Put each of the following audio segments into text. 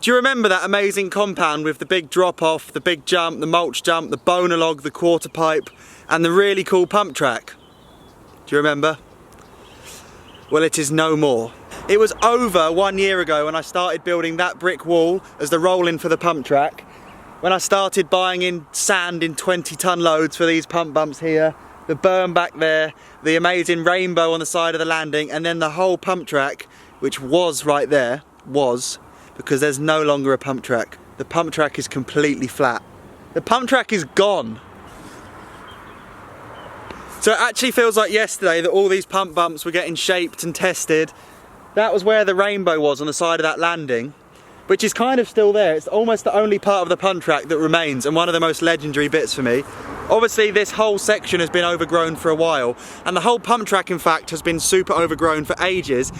Do you remember that amazing compound with the big drop off, the big jump, the mulch jump, the boner log, the quarter pipe, and the really cool pump track? Do you remember? Well, it is no more. It was over 1 year ago when I started building that brick wall as the roll-in for the pump track. When I started buying in sand in 20-ton loads for these pump bumps here, the berm back there, the amazing rainbow on the side of the landing, and then the whole pump track, which was right there, because there's no longer a pump track. The pump track is completely flat. The pump track is gone. So it actually feels like yesterday that all these pump bumps were getting shaped and tested. That was where the rainbow was on the side of that landing, which is kind of still there. It's almost the only part of the pump track that remains, and one of the most legendary bits for me. Obviously this whole section has been overgrown for a while, and the whole pump track in fact has been super overgrown for ages.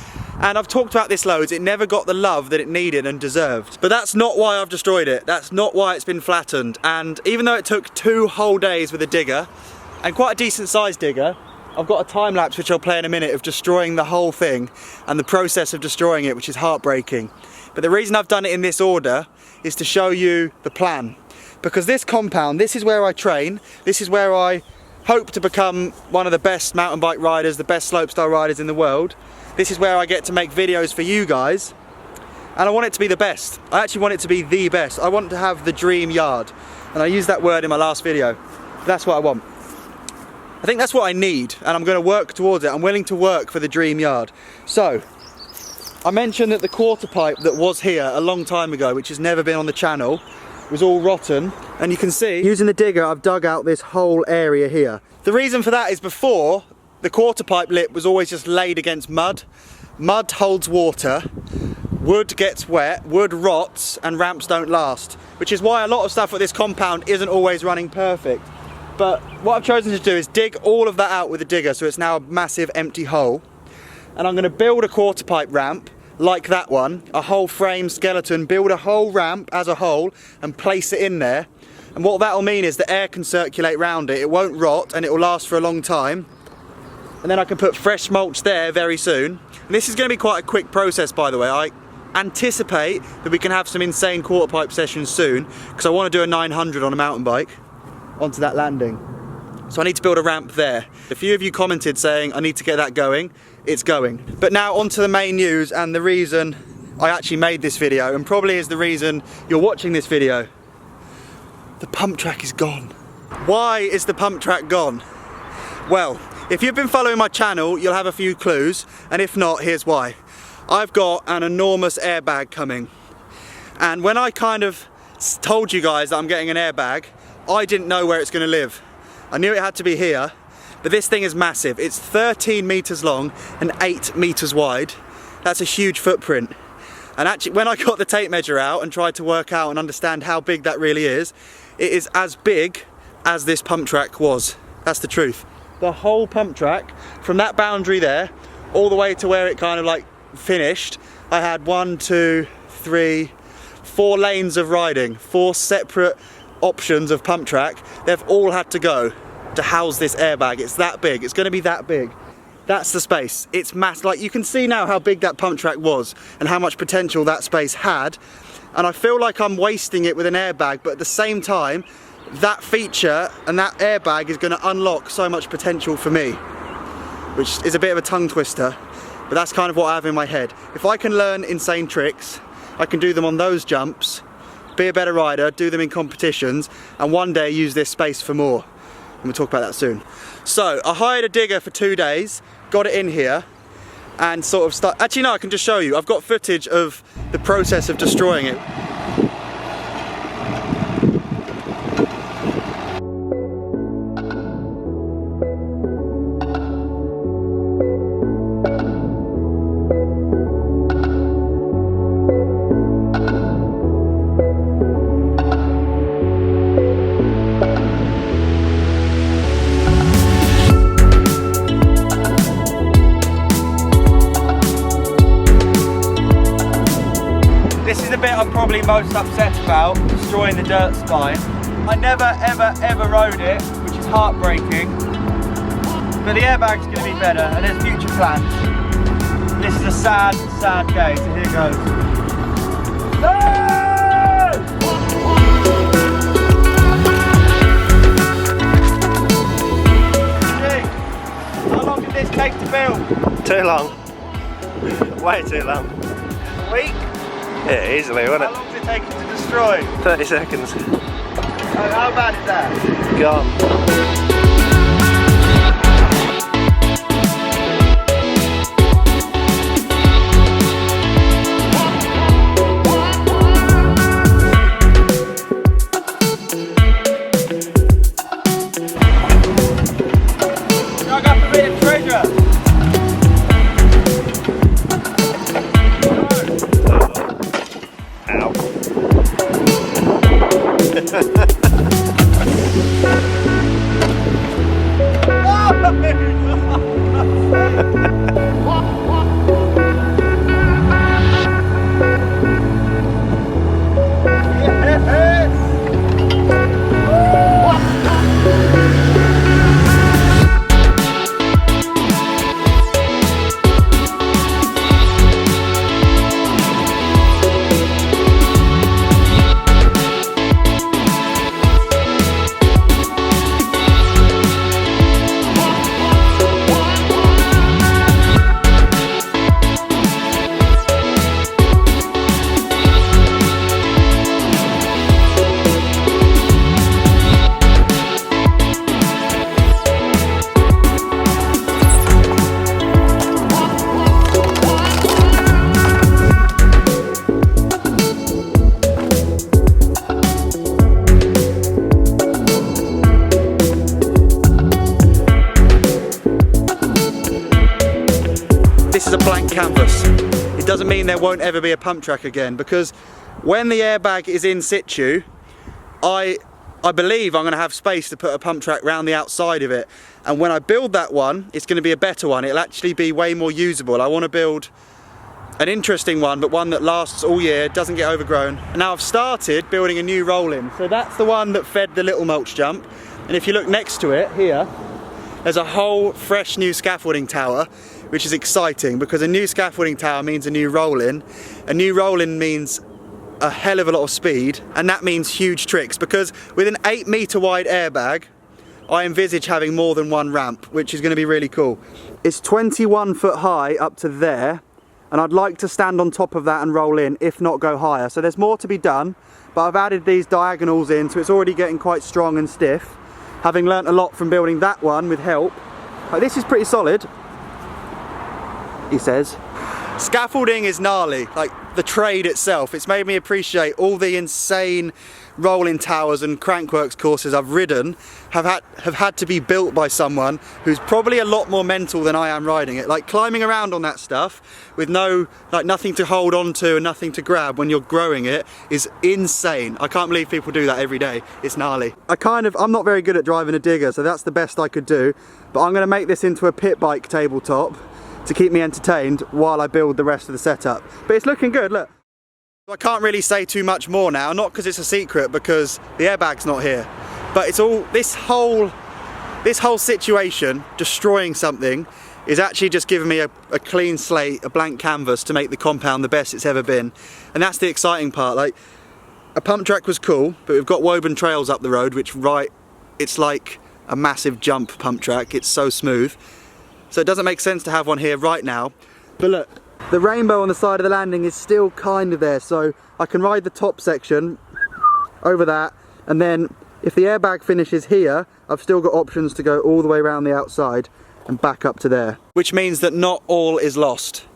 And I've talked about this loads, it never got the love that it needed and deserved. But that's not why I've destroyed it, that's not why it's been flattened. And even though it took 2 whole days with a digger, and quite a decent sized digger, I've got a time lapse which I'll play in a minute of destroying the whole thing and the process of destroying it, which is heartbreaking. But the reason I've done it in this order is to show you the plan. Because this compound, this is where I train, this is where I hope to become one of the best mountain bike riders, the best slopestyle riders in the world. This is where I get to make videos for you guys, and I want it to be the best. I actually want it to be the best. I want to have the dream yard, and I used that word in my last video. That's what I want. I think that's what I need, and I'm going to work towards it. I'm willing to work for the dream yard. So, I mentioned that the quarter pipe that was here a long time ago, which has never been on the channel, was all rotten, and you can see using the digger I've dug out this whole area here. The reason for that is before, the quarter pipe lip was always just laid against mud. Mud holds water, wood gets wet, wood rots, and ramps don't last, which is why a lot of stuff at this compound isn't always running perfect. But what I've chosen to do is dig all of that out with a digger, so it's now a massive empty hole, and I'm going to build a quarter pipe ramp like that one, a whole frame skeleton, build a whole ramp as a whole and place it in there. And what that'll mean is the air can circulate around it, it won't rot, and it will last for a long time. And then I can put fresh mulch there very soon. And this is going to be quite a quick process, by the way. I anticipate that we can have some insane quarter pipe sessions soon, because I want to do a 900 on a mountain bike onto that landing. So I need to build a ramp there. A few of you commented saying I need to get that going. It's going. But now onto the main news, and the reason I actually made this video, and probably is the reason you're watching this video. The pump track is gone. Why is the pump track gone? Well, if you've been following my channel, you'll have a few clues, and if not, here's why. I've got an enormous airbag coming. And when I kind of told you guys that I'm getting an airbag, I didn't know where it's going to live. I knew it had to be here, but this thing is massive. It's 13 meters long and 8 meters wide. That's a huge footprint. And actually, when I got the tape measure out and tried to work out and understand how big that really is, it is as big as this pump track was. That's the truth. The whole pump track, from that boundary there, all the way to where it kind of like finished, I had 1, 2, 3, 4 lanes of riding, 4 separate options of pump track. They've all had to go to house this airbag. It's that big. It's going to be that big. That's the space. It's massive. Like, you can see now how big that pump track was and how much potential that space had, and I feel like I'm wasting it with an airbag, but at the same time that feature and that airbag is going to unlock so much potential for me, which is a bit of a tongue twister, but that's kind of what I have in my head. If I can learn insane tricks, I can do them on those jumps, be a better rider, do them in competitions, and one day use this space for more. And we'll talk about that soon. So I hired a digger for 2 days, got it in here, and sort of start. Actually no, I can just show you. I've got footage of the process of destroying it. This is the bit I'm probably most upset about, destroying the dirt spine. I never ever rode it, which is heartbreaking. But the airbag's going to be better, and there's future plans. This is a sad day, so here goes. No! way too long. A week? Yeah, easily, wouldn't How long does it take it to destroy? 30 seconds. How bad is that? Gone. This is a blank canvas. It doesn't mean there won't ever be a pump track again, because when the airbag is in situ, I believe I'm going to have space to put a pump track round the outside of it, and when I build that one, it's going to be a better one. It'll actually be way more usable. I want to build an interesting one, but one that lasts all year, doesn't get overgrown. And now I've started building a new roll-in. So that's the one that fed the little mulch jump, and if you look next to it here, there's a whole fresh new scaffolding tower, which is exciting because a new scaffolding tower means a new roll-in. A new roll-in means a hell of a lot of speed, and that means huge tricks, because with an 8-meter wide airbag, I envisage having more than one ramp, which is going to be really cool. It's 21 foot high up to there, and I'd like to stand on top of that and roll in, if not go higher. So there's more to be done, but I've added these diagonals in, so it's already getting quite strong and stiff, having learnt a lot from building that one with help. But this is pretty solid, he says. Scaffolding is gnarly, like the trade itself. It's made me appreciate all the insane rolling towers and crankworks courses I've ridden have had to be built by someone who's probably a lot more mental than I am riding it. Like climbing around on that stuff with nothing to hold on to and nothing to grab when you're growing it is insane. I can't believe people do that every day. It's gnarly. I'm not very good at driving a digger, so that's the best I could do, but I'm going to make this into a pit bike tabletop to keep me entertained while I build the rest of the setup. But it's looking good, look. I can't really say too much more now, not because it's a secret, because the airbag's not here. But it's all, this whole situation, destroying something, is actually just giving me a clean slate, a blank canvas to make the compound the best it's ever been. And that's the exciting part. Like, a pump track was cool, but we've got woven trails up the road, it's like a massive jump pump track. It's so smooth. So it doesn't make sense to have one here right now. But look, the rainbow on the side of the landing is still kind of there, so I can ride the top section over that, and then if the airbag finishes here, I've still got options to go all the way around the outside and back up to there. Which means that not all is lost,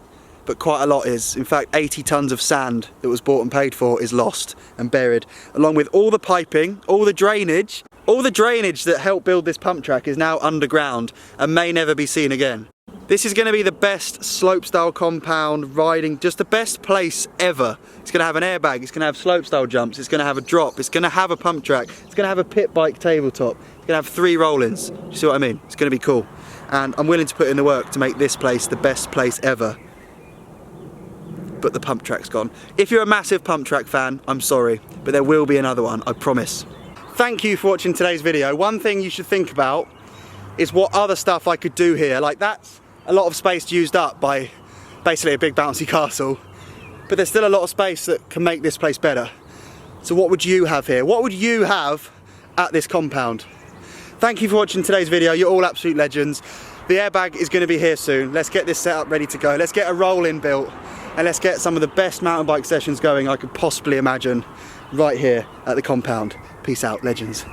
but quite a lot is. In fact, 80 tons of sand that was bought and paid for is lost and buried, along with all the piping, all the drainage. All the drainage that helped build this pump track is now underground and may never be seen again. This is going to be the best slopestyle compound riding, just the best place ever. It's going to have an airbag, it's going to have slopestyle jumps, it's going to have a drop, it's going to have a pump track, it's going to have a pit bike tabletop, it's going to have 3 roll-ins. Do you see what I mean? It's going to be cool. And I'm willing to put in the work to make this place the best place ever. But the pump track's gone. If you're a massive pump track fan, I'm sorry, but there will be another one, I promise. Thank you for watching today's video. One thing you should think about is what other stuff I could do here. Like, that's a lot of space used up by basically a big bouncy castle, but there's still a lot of space that can make this place better. So what would you have here? What would you have at this compound? Thank you for watching today's video. You're all absolute legends. The airbag is going to be here soon. Let's get this set up ready to go. Let's get a roll-in built. and let's get some of the best mountain bike sessions going I could possibly imagine right here at the compound. Peace out, legends.